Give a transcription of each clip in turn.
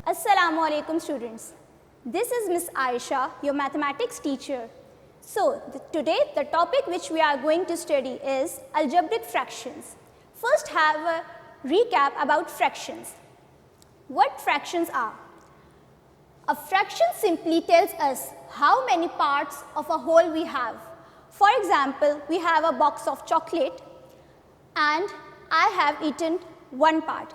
Assalamu alaikum students. This is Miss Ayesha, your mathematics teacher. So, today the topic which we are going to study is algebraic fractions. First have a recap about fractions. What fractions are? A fraction simply tells us how many parts of a whole we have. For example, we have a box of chocolate and I have eaten one part.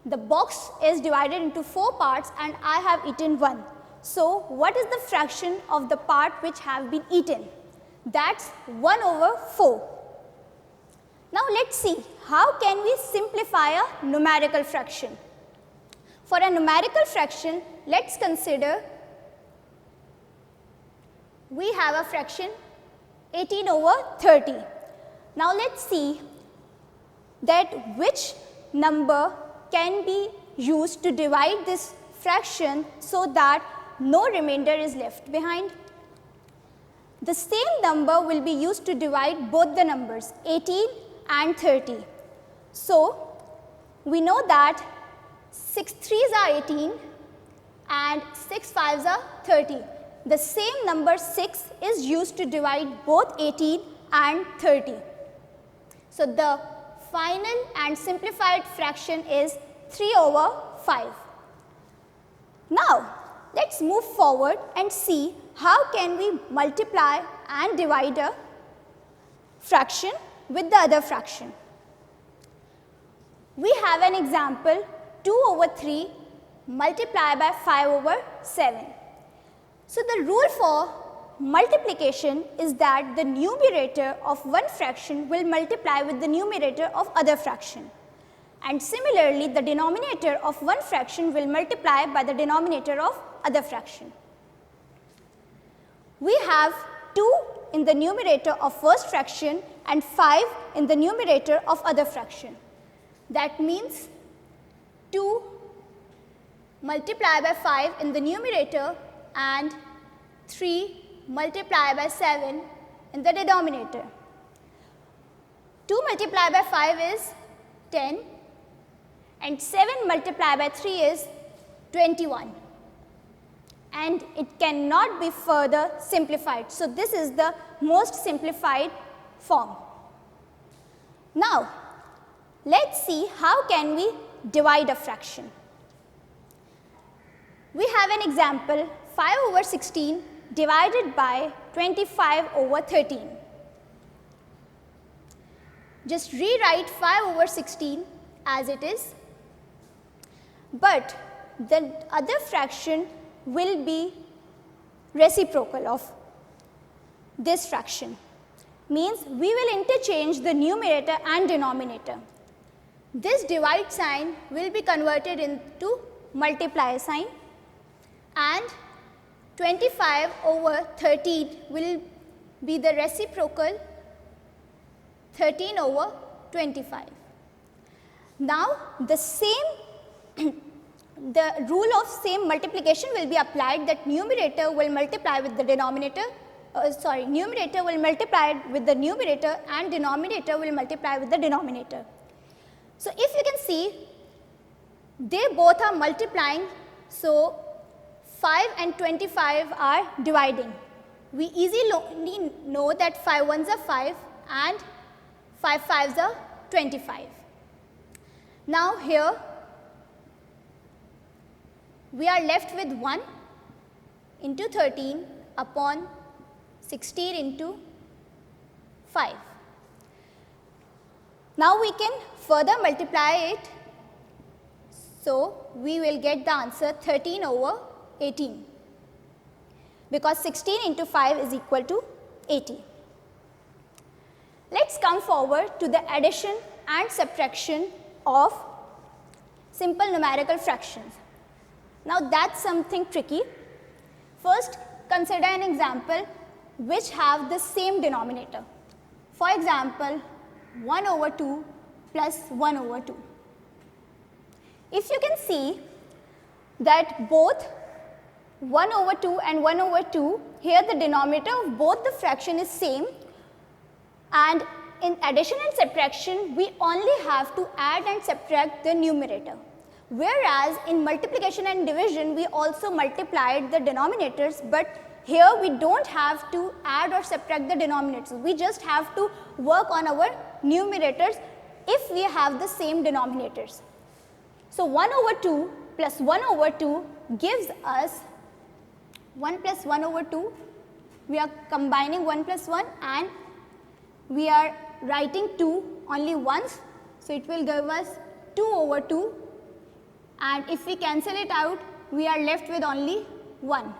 The box is divided into 4 parts and I have eaten one. So, what is the fraction of the part which have been eaten? That's 1/4. Now, let's see how can we simplify a numerical fraction. For a numerical fraction, let's consider we have a fraction 18/30. Now, let's see that which number can be used to divide this fraction so that no remainder is left behind. The same number will be used to divide both the numbers 18 and 30. So, we know that 6 3s are 18 and 6 5s are 30. The same number 6 is used to divide both 18 and 30. So, the final and simplified fraction is 3/5. Now, let's move forward and see how can we multiply and divide a fraction with the other fraction. We have an example 2/3 multiplied by 5/7. So, the rule for multiplication is that the numerator of one fraction will multiply with the numerator of other fraction. And similarly, the denominator of one fraction will multiply by the denominator of other fraction. We have 2 in the numerator of first fraction and 5 in the numerator of other fraction. That means 2 multiplied by 5 in the numerator and 3 multiplied by 7 in the denominator. 2 multiplied by 5 is 10 and 7 multiplied by 3 is 21. And it cannot be further simplified. So, this is the most simplified form. Now, let's see how can we divide a fraction. We have an example 5/16 divided by 25/13. Just rewrite 5/16 as it is, but the other fraction will be reciprocal of this fraction. Means we will interchange the numerator and denominator. This divide sign will be converted into multiply sign and 25/13 will be the reciprocal 13/25. Now, the rule of same multiplication will be applied, that numerator will multiply with the denominator, numerator will multiply with the numerator and denominator will multiply with the denominator. So, if you can see, they both are multiplying, so 5 and 25 are dividing. We easily know that 5 1s are 5 and 5 5s are 25. Now, here we are left with 1 into 13 upon 16 into 5. Now, we can further multiply it. So, we will get the answer 13/18 because 16 into 5 is equal to 80. Let's come forward to the addition and subtraction of simple numerical fractions. Now, that's something tricky. First, consider an example which have the same denominator. For example, 1/2 plus 1/2. If you can see that both 1/2 and 1/2, here the denominator of both the fraction is same, and in addition and subtraction we only have to add and subtract the numerator. Whereas in multiplication and division, we also multiplied the denominators, but here we don't have to add or subtract the denominators. We just have to work on our numerators if we have the same denominators. So 1 over 2 plus 1 over 2 gives us 1 plus 1 over 2. We are combining 1 plus 1 and we are writing 2 only once. So it will give us 2 over 2, and if we cancel it out, we are left with only 1.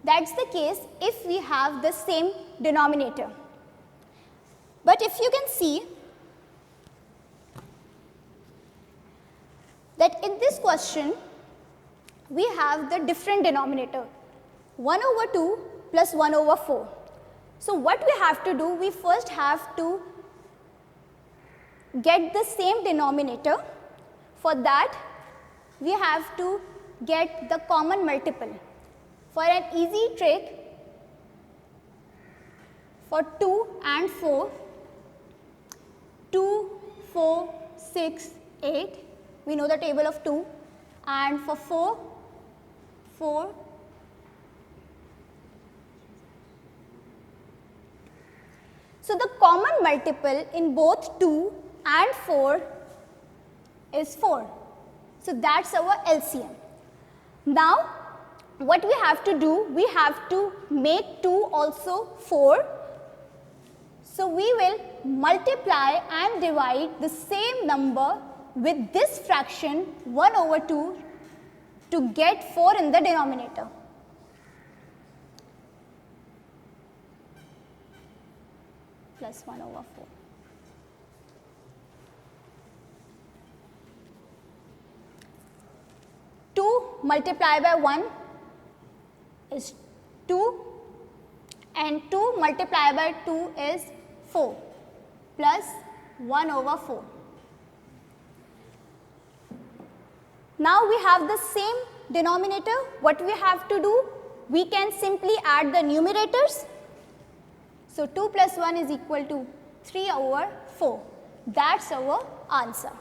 That's the case if we have the same denominator. But if you can see that in this question, we have the different denominator, 1 over 2 plus 1 over 4. So what we have to do, we first have to get the same denominator. For that, we have to get the common multiple. For an easy trick, for 2 and 4, 2, 4, 6, 8, we know the table of 2, and for 4, 4, so the common multiple in both 2 and 4 is 4. So that's our LCM. Now, what we have to do, we have to make 2 also 4. So we will multiply and divide the same number with this fraction 1 over 2 to get 4 in the denominator. Plus 1 over 4. Multiply by 1 is 2, and 2 multiplied by 2 is 4 plus 1 over 4. Now we have the same denominator. What we have to do? We can simply add the numerators. So 2 plus 1 is equal to 3 over 4. That's our answer.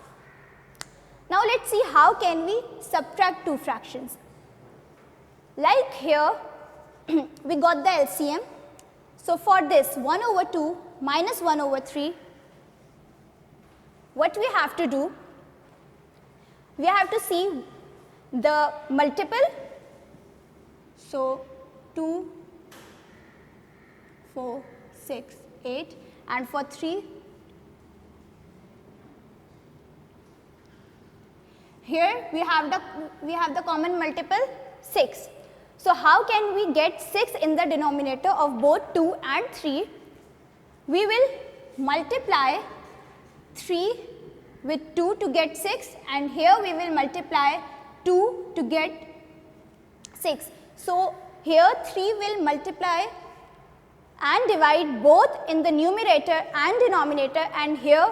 Now let's see how can we subtract two fractions. Like here, we got the LCM. So for this 1 over 2 minus 1 over 3, what we have to do? We have to see the multiple. So 2, 4, 6, 8, and for 3, here we have the common multiple 6. So how can we get 6 in the denominator of both 2 and 3? We will multiply 3 with 2 to get 6, and here we will multiply 2 to get 6. So here 3 will multiply and divide both in the numerator and denominator, and here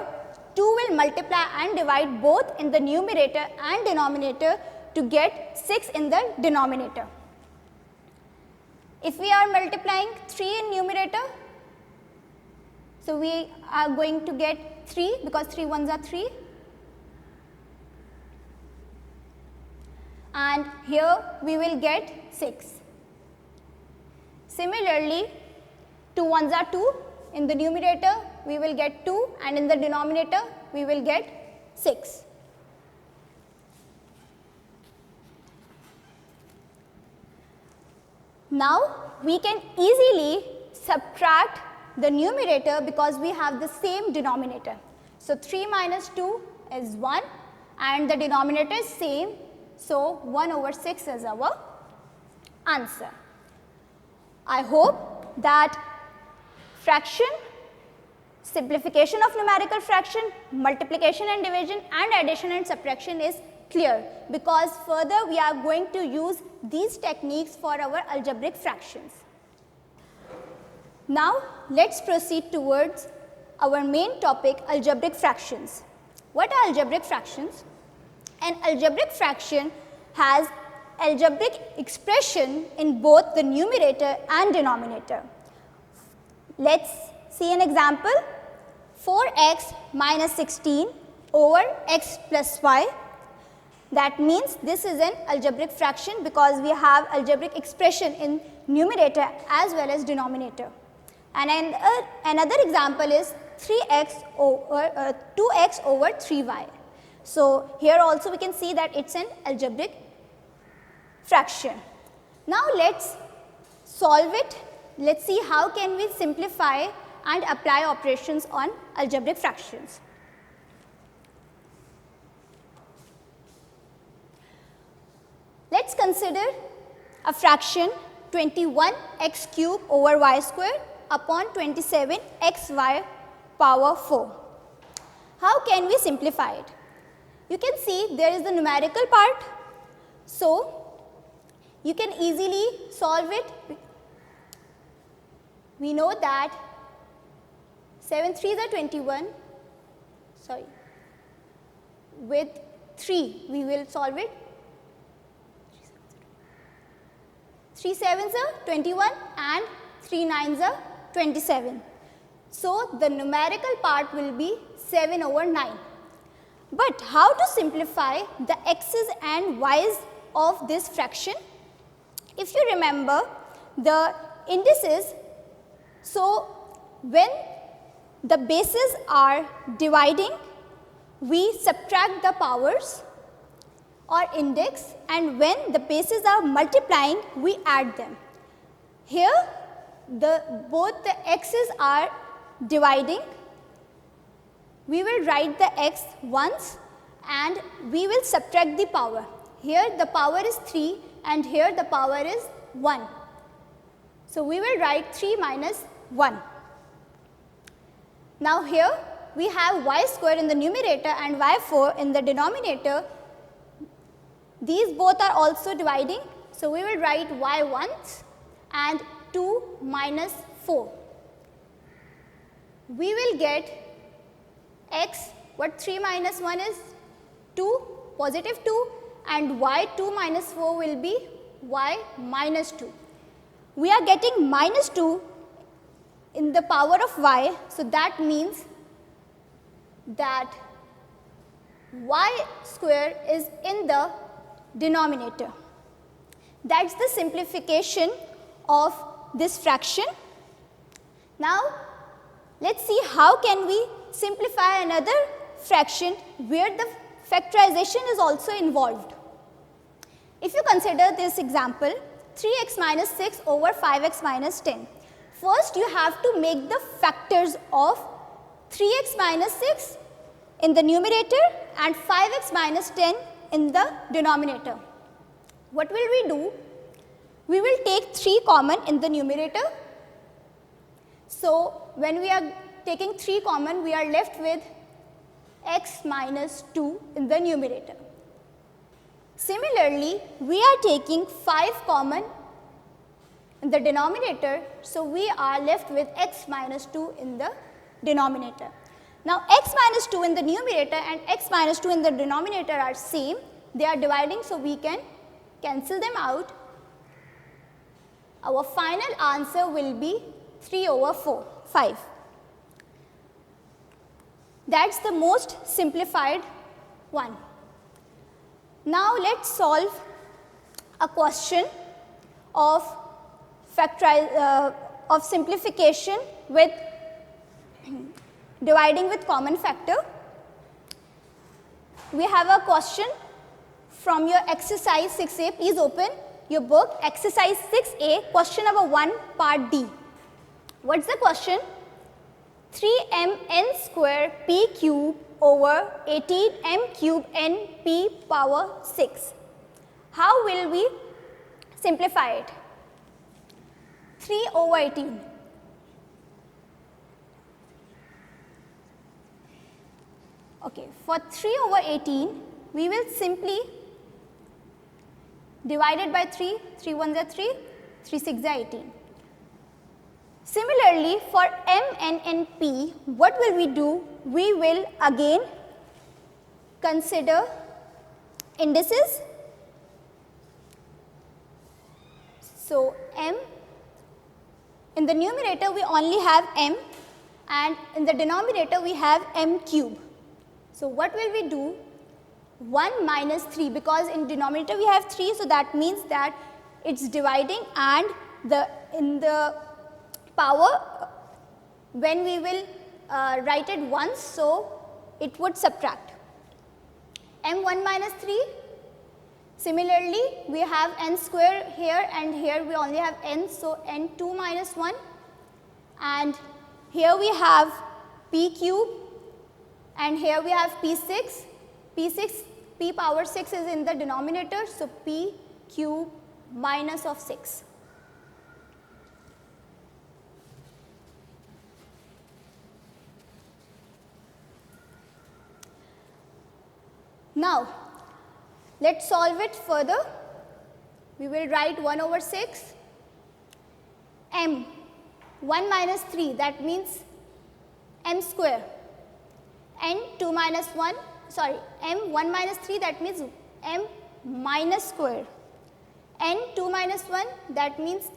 2 will multiply and divide both in the numerator and denominator to get 6 in the denominator. If we are multiplying 3 in numerator, so we are going to get 3 because 3 ones are 3. And here we will get 6. Similarly, 2 ones are 2. In the numerator, we will get 2, and in the denominator, we will get 6. Now, we can easily subtract the numerator because we have the same denominator. So 3 minus 2 is 1, and the denominator is same. So 1 over 6 is our answer. I hope that fraction, simplification of numerical fraction, multiplication and division, and addition and subtraction is clear, because further we are going to use these techniques for our algebraic fractions. Now let's proceed towards our main topic, algebraic fractions. What are algebraic fractions? An algebraic fraction has algebraic expression in both the numerator and denominator. Let's see an example. 4x minus 16 over x plus y. That means this is an algebraic fraction because we have algebraic expression in numerator as well as denominator. And another example is 2x over 3y. So here also we can see that it's an algebraic fraction. Now let's solve it. Let's see how can we simplify and apply operations on algebraic fractions. Let's consider a fraction 21x cube over y square upon 27xy power 4. How can we simplify it? You can see there is the numerical part, so you can easily solve it. We know that 7 3s are 21, with 3 we will solve it. 3 7s are 21 and 3 9s are 27. So the numerical part will be 7 over 9. But how to simplify the x's and y's of this fraction? If you remember the indices, so when the bases are dividing, we subtract the powers or index, and when the bases are multiplying, we add them. Here both the x's are dividing. We will write the x once and we will subtract the power. Here the power is 3 and here the power is 1. So we will write 3 minus 1. Now here we have y square in the numerator and y4 in the denominator. These both are also dividing. So we will write y once and 2 minus 4. We will get x, what 3 minus 1 is 2, positive 2, and y 2 minus 4 will be y minus 2. We are getting minus 2 in the power of y, so that means that y square is in the denominator. That's the simplification of this fraction. Now let's see how can we simplify another fraction where the factorization is also involved. If you consider this example, 3x minus 6 over 5x minus 10. First you have to make the factors of 3x minus 6 in the numerator and 5x minus 10 in the denominator. What will we do? We will take 3 common in the numerator. So when we are taking 3 common, we are left with x minus 2 in the numerator. Similarly, we are taking 5 common in the denominator, so we are left with x minus 2 in the denominator. Now x minus 2 in the numerator and x minus 2 in the denominator are same. They are dividing, so we can cancel them out. Our final answer will be 3 over 5. That's the most simplified one. Now let's solve a question of simplification with dividing with common factor. We have a question from your exercise 6a. Please open your book, exercise 6a, question number 1, part D. What's the question? 3mn square p cube over 18m cube n p power 6. How will we simplify it? 3 over 18. Okay, for 3 over 18, we will simply divide it by 3. 3 1s are 3, 3 6s are 18. Similarly, for m, n and p, what will we do? We will again consider indices. So m, in the numerator we only have m, and in the denominator we have m cube. So what will we do? 1 minus 3, because in denominator we have 3, so that means that it's dividing, and in the power when we will write it once, so it would subtract. m1 minus 3, similarly we have n square here, and here we only have n, so n2 minus 1, and here we have p cube, and here we have p6. P power 6 is in the denominator, so p cube minus of 6. Now, let's solve it further. We will write 1 over 6 m 1 minus 3, that means m square, n 2 minus 1, sorry, m 1 minus 3, that means m minus square, n 2 minus 1, that means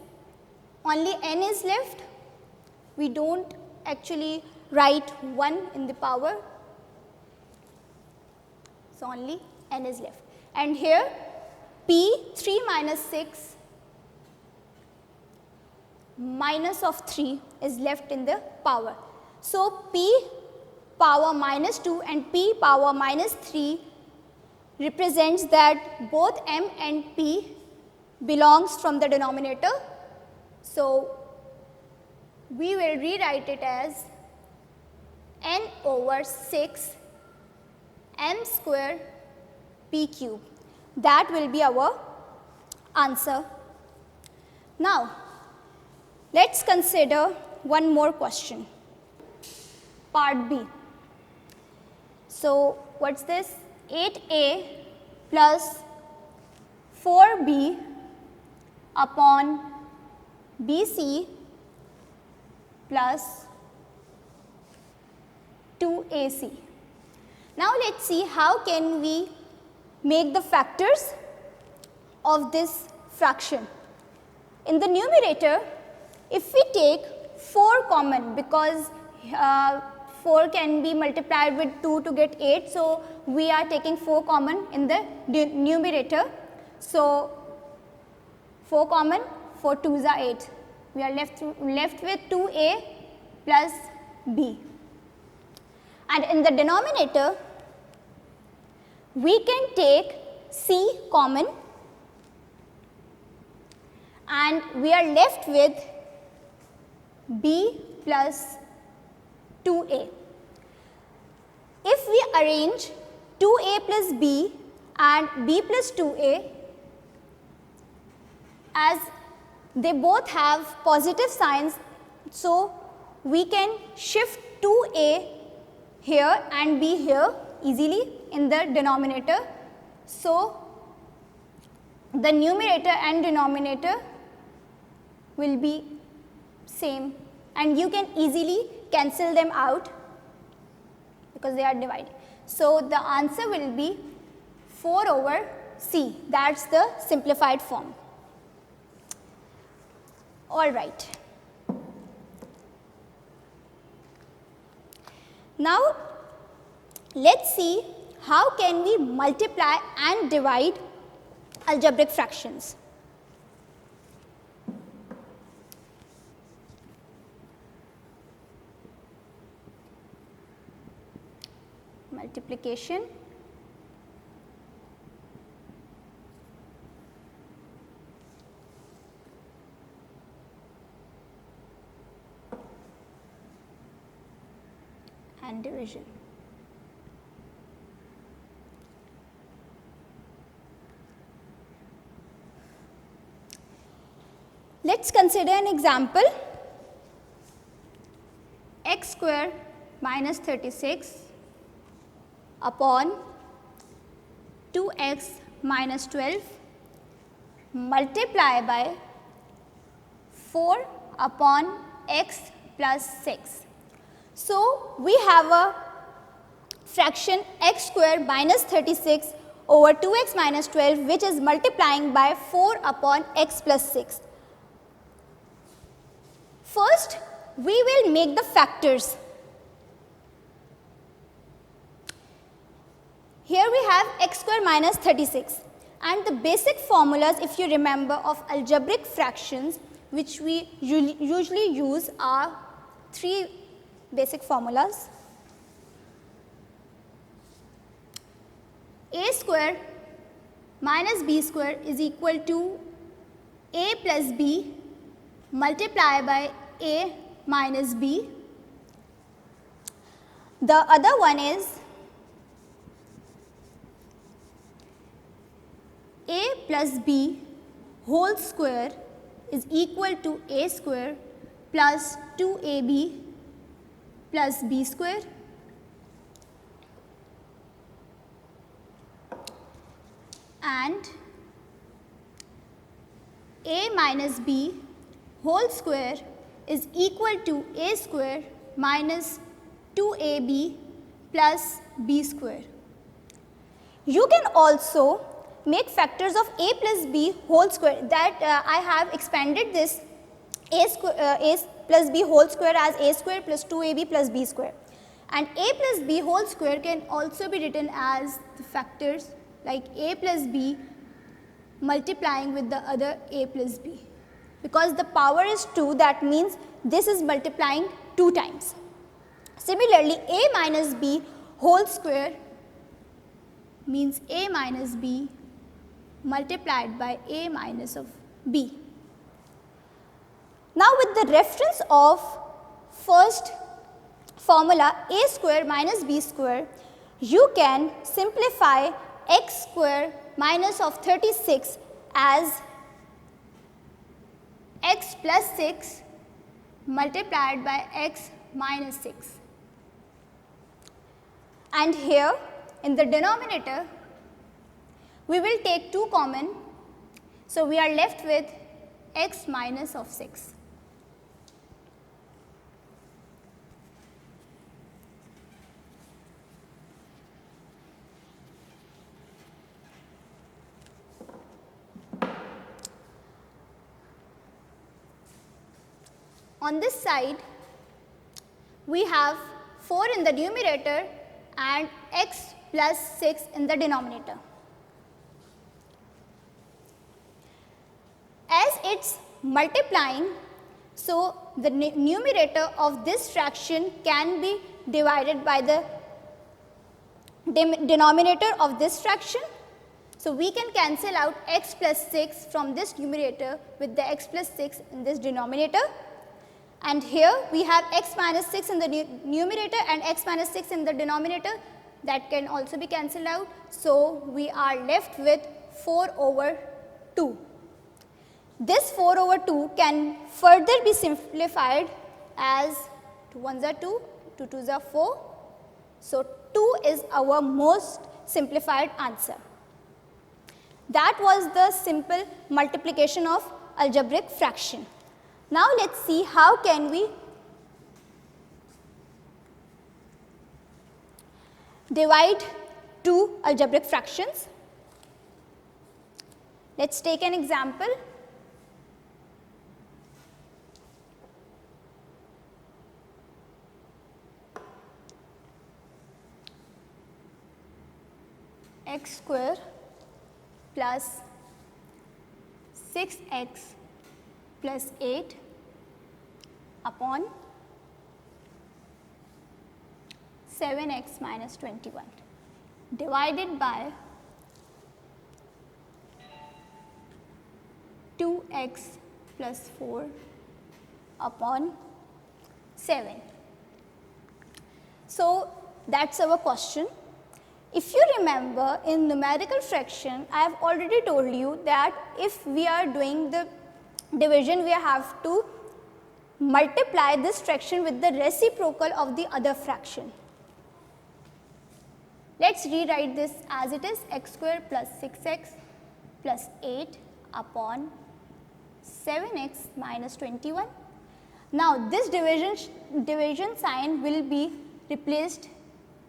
only n is left. We don't actually write 1 in the power, so only n is left. And here p 3 minus 6 minus of 3 is left in the power. So p power minus 2 and p power minus 3 represents that both m and p belongs from the denominator. So we will rewrite it as n over 6 m square p cube. That will be our answer. Now, let's consider one more question. Part B. So, what's this? 8a plus 4b upon bc plus 2ac. Now, let's see how can we make the factors of this fraction. In the numerator, if we take 4 common, because 4 can be multiplied with 2 to get 8, so we are taking 4 common in the numerator. So 4 common, 4 2s are 8. We are left with 2a plus b. And in the denominator, we can take c common, and we are left with b plus 2a. If we arrange 2a plus b and b plus 2a, as they both have positive signs, so we can shift 2a here and b here easily in the denominator. So the numerator and denominator will be same, and you can easily cancel them out because they are divided. So the answer will be 4 over c. That's the simplified form. All right. Now let's see how can we multiply and divide algebraic fractions. Multiplication and division. Let's consider an example. X square minus 36 upon 2x minus 12 multiply by 4 upon x plus 6. So we have a fraction x square minus 36 over 2x minus 12, which is multiplying by 4 upon x plus 6. First, we will make the factors. Here we have x square minus 36. And the basic formulas, if you remember, of algebraic fractions which we usually use are three basic formulas. A square minus b square is equal to a plus b multiplied by a minus b. The other one is a plus b whole square is equal to a square plus 2ab plus b square. And a minus b whole square is equal to a square minus 2ab plus b square. You can also make factors of a plus b whole square. That I have expanded this a plus b whole square as a square plus 2ab plus b square. And a plus b whole square can also be written as the factors like a plus b multiplying with the other a plus b. Because the power is 2, that means this is multiplying 2 times. Similarly, a minus b whole square means a minus b multiplied by a minus of b. Now, with the reference of first formula a square minus b square, you can simplify x square minus of 36 as x plus 6 multiplied by x minus 6. And here in the denominator, we will take 2 common. So, we are left with x minus of 6. On this side, we have 4 in the numerator and x plus 6 in the denominator. As it's multiplying, so the numerator of this fraction can be divided by the denominator of this fraction. So, we can cancel out x plus 6 from this numerator with the x plus 6 in this denominator. And here we have x minus 6 in the numerator and x minus 6 in the denominator, that can also be cancelled out. So, we are left with 4 over 2. This 4 over 2 can further be simplified as 2 1s are 2, 2 2s are 4. So, 2 is our most simplified answer. That was the simple multiplication of algebraic fraction. Now, let us see how can we divide two algebraic fractions. Let us take an example. X square plus 6x plus 8 upon 7x minus 21 divided by 2x plus 4 upon 7. So, that is our question. If you remember, in numerical fraction, I have already told you that if we are doing the division, we have to multiply this fraction with the reciprocal of the other fraction. Let us rewrite this as it is: x square plus 6x plus 8 upon 7x minus 21. Now, this division sign will be replaced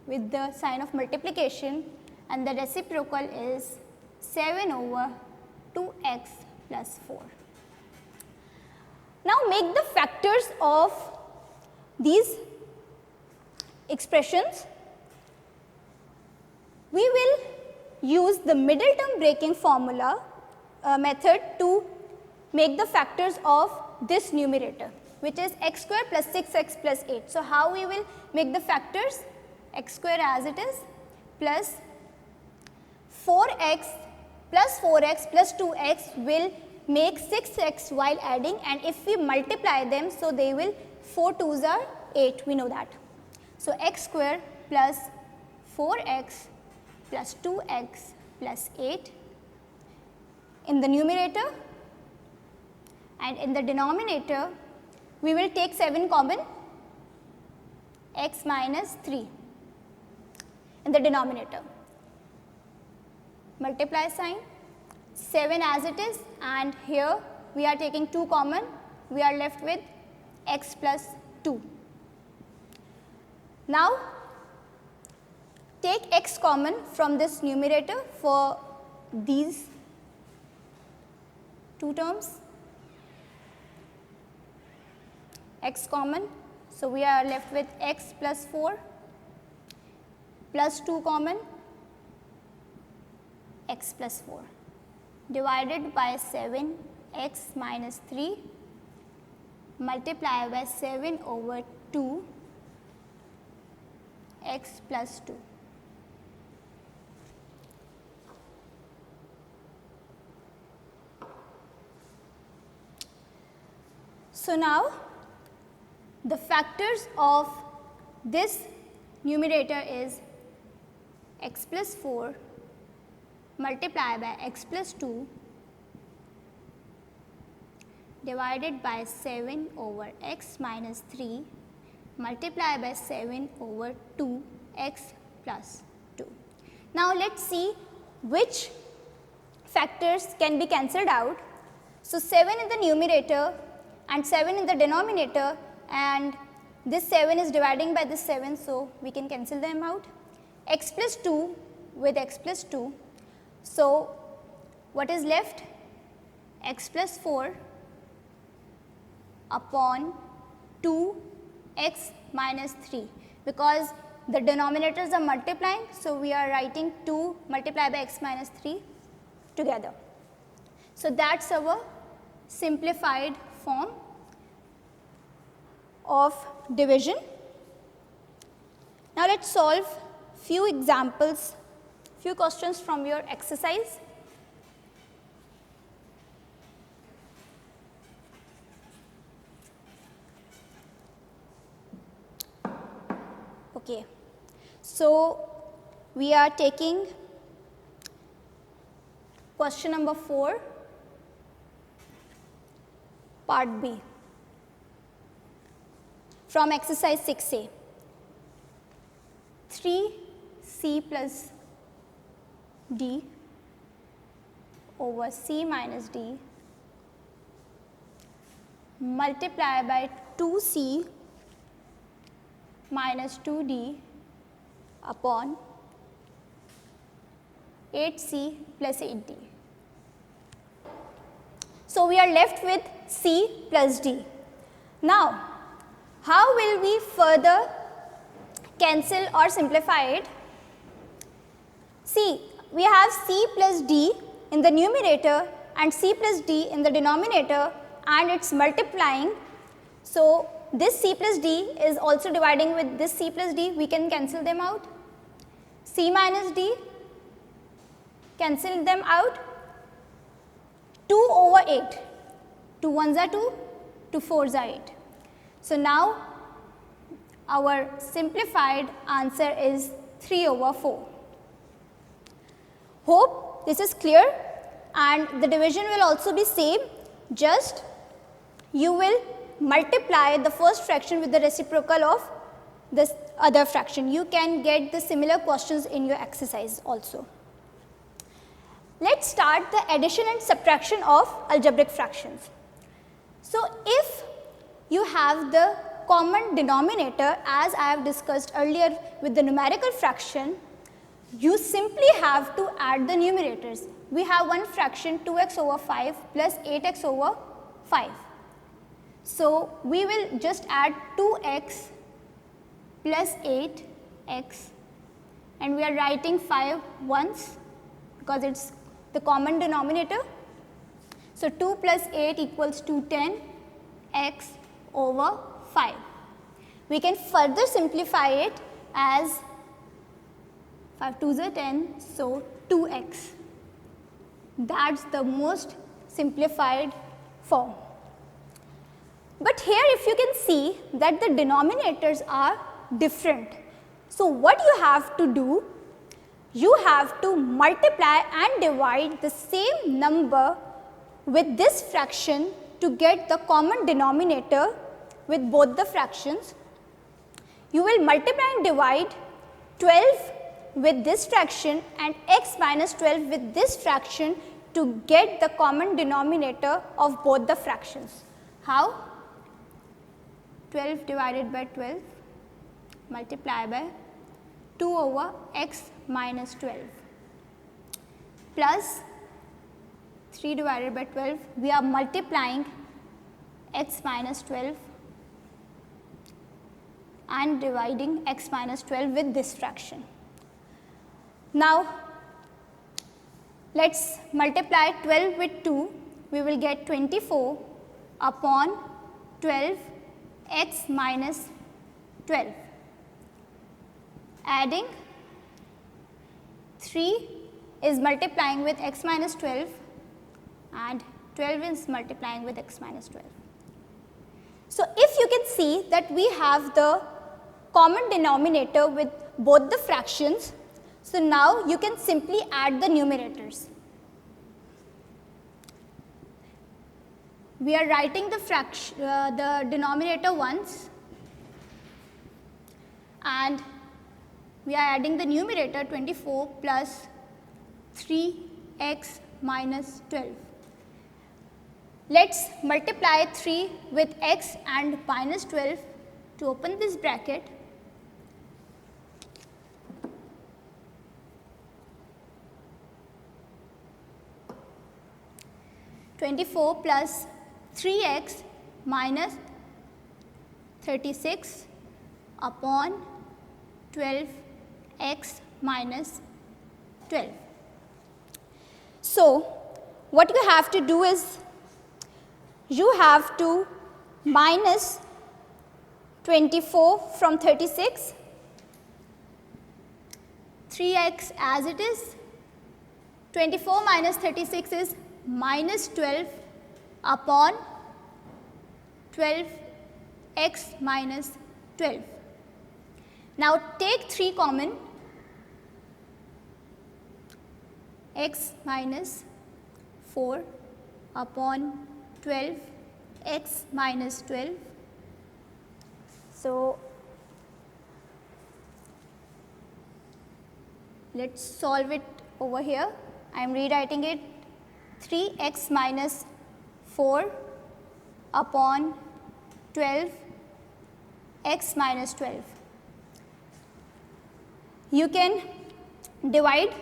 with the sign of multiplication, and the reciprocal is 7 over 2x plus 4. Now, make the factors of these expressions. We will use the middle term breaking formula method to make the factors of this numerator, which is x square plus 6x plus 8. So, how we will make the factors? X square as it is plus 4x plus 4x plus 2x will make 6x while adding, and if we multiply them, so they will 4 2s are 8, we know that. So, x square plus 4x plus 2x plus 8 in the numerator, and in the denominator we will take 7 common, x minus 3 in the denominator. Multiply sign, 7 as it is, and here we are taking 2 common, we are left with x plus 2. Now, take x common from this numerator for these two terms, x common. So, we are left with x plus 4 plus 2 common, x plus 4 divided by 7 x minus 3 multiply by 7 over 2 x plus 2. So, now the factors of this numerator is x plus 4 multiply by x plus 2 divided by 7 over x minus 3 multiply by 7 over 2 x plus 2. Now, let us see which factors can be cancelled out. So, 7 in the numerator and 7 in the denominator, and this 7 is dividing by this 7, so we can cancel them out. X plus 2 with x plus 2. So, what is left? X plus 4 upon 2 x minus 3, because the denominators are multiplying. So, we are writing 2 multiplied by x minus 3 together. So, that is our simplified form of division. Now, let us solve few examples, few questions from your exercise. Okay. So, we are taking question number 4, part B from exercise 6A. 3c plus d over c minus d multiply by 2c minus 2d upon 8c plus 8d. So, we are left with c plus d. Now, how will we further cancel or simplify it? See, we have c plus d in the numerator and c plus d in the denominator, and it is multiplying. So, this c plus d is also dividing with this c plus d, we can cancel them out. C minus d, cancel them out. 2 over 8, 2 1s are 2, 2 4s are 8. So, now our simplified answer is 3 over 4. Hope this is clear, and the division will also be same, just you will multiply the first fraction with the reciprocal of this other fraction. You can get the similar questions in your exercise also. Let us start the addition and subtraction of algebraic fractions. So, if you have the common denominator, as I have discussed earlier with the numerical fraction, you simply have to add the numerators. We have one fraction 2x over 5 plus 8x over 5. So, we will just add 2x plus 8x, and we are writing 5 once because it is the common denominator. So, 2 plus 8 equals to 10 x over 5. We can further simplify it as 5 2s are 10, so 2x. That is the most simplified form. But here if you can see that the denominators are different. So, what you have to do, you have to multiply and divide the same number with this fraction to get the common denominator with both the fractions. You will multiply and divide 12 with this fraction and x minus 12 with this fraction to get the common denominator of both the fractions. How? 12 divided by 12 multiply by 2 over x minus 12 plus 3 divided by 12, we are multiplying x minus 12 and dividing x minus 12 with this fraction. Now, let us multiply 12 with 2, we will get 24 upon 12 x minus 12. Adding 3 is multiplying with x minus 12 and 12 is multiplying with x minus 12. So, if you can see that we have the common denominator with both the fractions, so now you can simply add the numerators. We are writing the denominator once and we are adding the numerator 24 plus 3x minus 12. Let us multiply 3 with x and minus 12 to open this bracket. (24) plus 3x minus 36 upon 12x minus 12. So, what you have to do is, you have to minus 24 from 36, 3x as it is, 24 minus 36 is minus 12 upon 12x minus 12. Now, take 3 common, x minus 4 upon 12 x minus 12. So, let us solve it over here. I am rewriting it 3x minus 4 upon 12 x minus 12. You can divide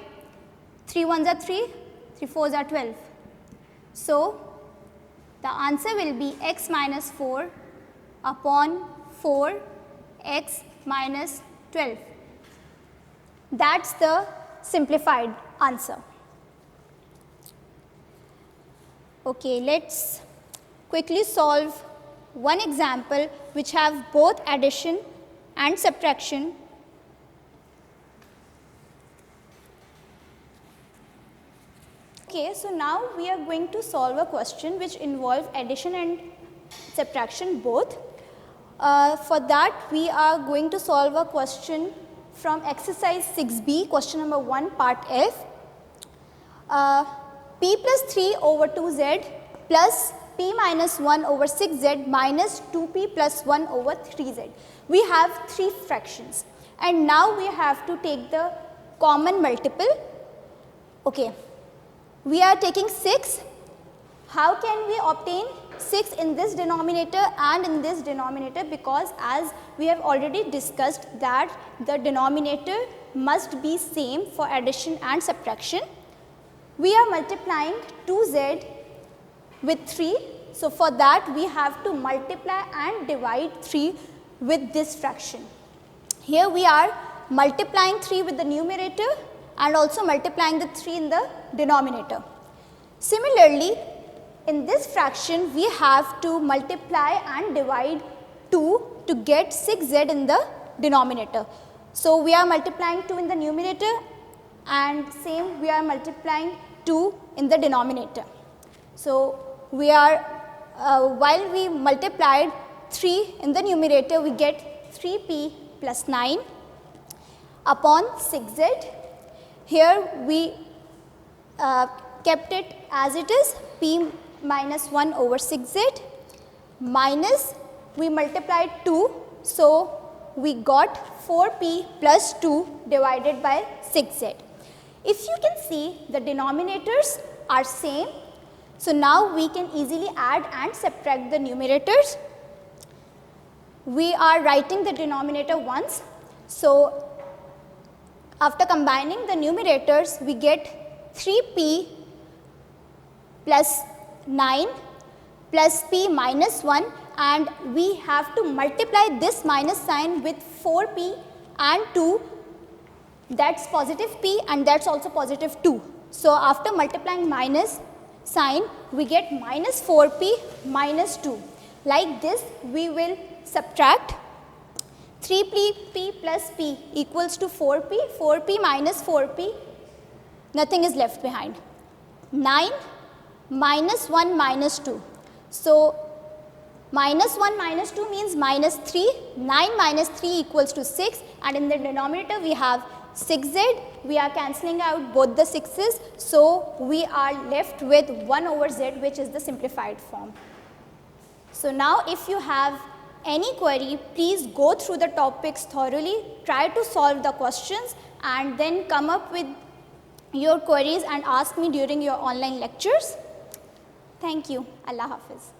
3 ones are 3, 3 fours are 12. So, the answer will be x minus 4 upon 4 x minus 12. That is the simplified answer. Okay, let us quickly solve one example which have both addition and subtraction. Okay, so now we are going to solve a question which involves addition and subtraction both. For that, we are going to solve a question from exercise 6b, question number 1, part F. P plus 3 over 2z plus p minus 1 over 6z minus 2p plus 1 over 3z. We have 3 fractions and now we have to take the common multiple. Okay. We are taking 6. How can we obtain 6 in this denominator and in this denominator? Because as we have already discussed that the denominator must be same for addition and subtraction. We are multiplying 2z with 3. So, for that we have to multiply and divide 3 with this fraction. Here we are multiplying 3 with the numerator and also multiplying the 3 in the denominator. Similarly, in this fraction we have to multiply and divide 2 to get 6z in the denominator. So, we are multiplying 2 in the numerator and same we are multiplying 2 in the denominator. So, we are while we multiplied 3 in the numerator, we get 3p plus 9 upon 6z. Here we kept it as it is, p minus 1 over 6z minus we multiplied 2. So, we got 4p plus 2 divided by 6z. If you can see, the denominators are same. So, now we can easily add and subtract the numerators. We are writing the denominator once. So, after combining the numerators, we get 3p plus 9 plus p minus 1, and we have to multiply this minus sign with 4p and 2, that is positive p and that is also positive 2. So, after multiplying minus sign, we get minus 4p minus 2. Like this, we will subtract 3p plus p equals to 4p, 4p minus 4p, nothing is left behind. 9 minus 1 minus 2. So, minus 1 minus 2 means minus 3, 9 minus 3 equals to 6, and in the denominator we have 6z, we are cancelling out both the 6's. So, we are left with 1 over z, which is the simplified form. So, now if you have any query, please go through the topics thoroughly, try to solve the questions and then come up with your queries and ask me during your online lectures. Thank you. Allah Hafiz.